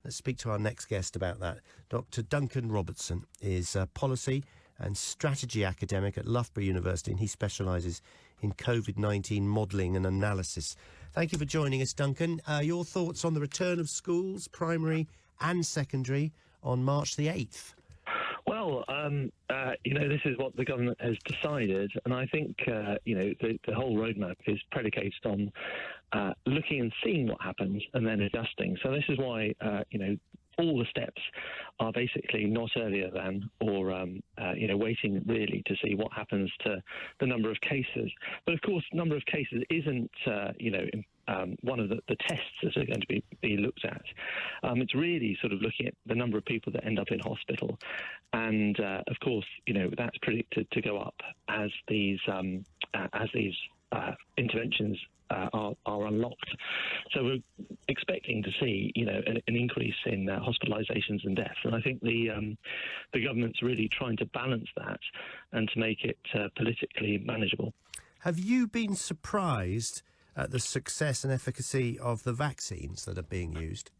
Let's speak to our next guest about that. Dr. Duncan Robertson is a policy and strategy academic at Loughborough University, and he specialises in COVID-19 modelling and analysis. Thank you for joining us, Duncan. Your thoughts on the return of schools, primary and secondary, on March the 8th? Well, this is what the government has decided, and I think, the whole roadmap is predicated on looking and seeing what happens and then adjusting. So this is why, all the steps are basically not earlier than or, waiting really to see what happens to the number of cases. But, of course, number of cases isn't, one of the tests that are going to be looked at. It's really sort of looking at the number of people that end up in hospital. And, of course, that's predicted to go up as these interventions are unlocked. So we're expecting to see, an increase in hospitalisations and deaths. And I think the government's really trying to balance that and to make it politically manageable. Have you been surprised at the success and efficacy of the vaccines that are being used?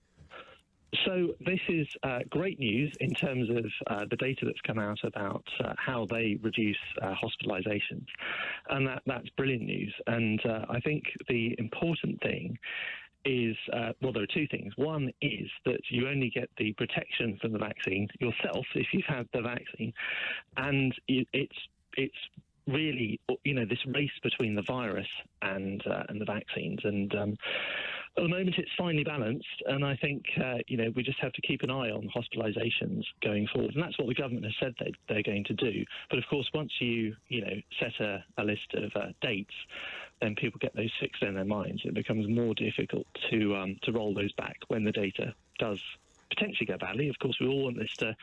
So this is great news in terms of the data that's come out about how they reduce hospitalisations. And that's brilliant news. And I think the important thing is, there are two things. One is that you only get the protection from the vaccine yourself if you've had the vaccine. And it's really, this race between the virus and the vaccines. And at the moment, it's finely balanced. And I think, we just have to keep an eye on hospitalisations going forward. And that's what the government has said they're going to do. But, of course, once you set a list of dates, then people get those fixed in their minds. It becomes more difficult to roll those back when the data does potentially go badly. Of course, we all want this to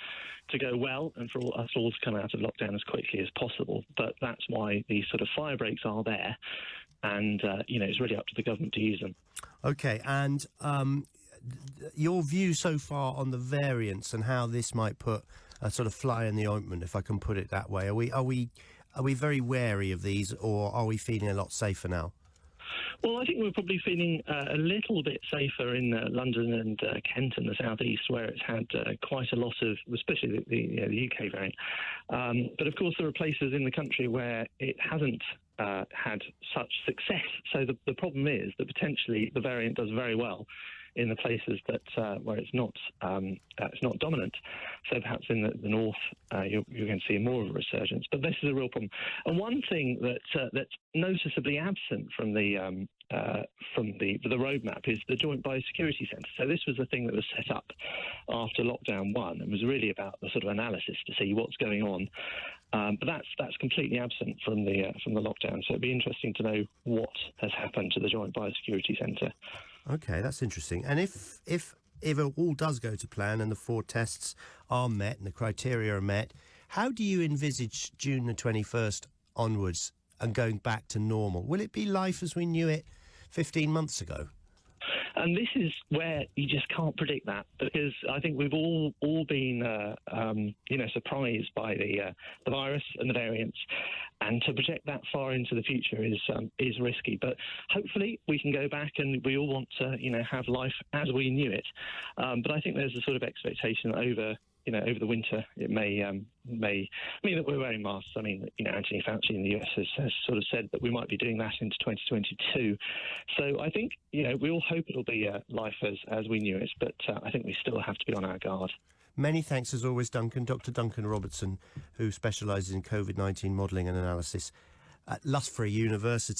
go well and for us all to come out of lockdown as quickly as possible. But that's why these sort of fire breaks are there. And, it's really up to the government to use them. OK, and your view so far on the variants and how this might put a sort of fly in the ointment, if I can put it that way. Are we very wary of these, or are we feeling a lot safer now? Well, I think we're probably feeling a little bit safer in London and Kent and the southeast, where it's had quite a lot of, especially the UK variant. But of course, there are places in the country where it hasn't had such success. So the problem is that potentially the variant does very well in the places that where it's not dominant. So perhaps in the north, you're going to see more of a resurgence. But this is a real problem. And one thing that's noticeably absent from the roadmap is the Joint Biosecurity Centre. So this was the thing that was set up after lockdown 1 and was really about the sort of analysis to see what's going on. But that's completely absent from the lockdown. So it'd be interesting to know what has happened to the Joint Biosecurity Centre. OK, that's interesting. And if it all does go to plan and the 4 tests are met and the criteria are met, how do you envisage June the 21st onwards and going back to normal? Will it be life as we knew it 15 months ago? And this is where you just can't predict that, because I think we've all been, surprised by the virus and the variants, and to project that far into the future is risky. But hopefully we can go back, and we all want to, have life as we knew it. But I think there's a sort of expectation that over the winter, it may mean that we're wearing masks. I mean, Anthony Fauci in the US has sort of said that we might be doing that into 2022. So I think, we all hope it'll be life as we knew it, but I think we still have to be on our guard. Many thanks, as always, Duncan. Dr. Duncan Robertson, who specialises in COVID-19 modelling and analysis at Loughborough University.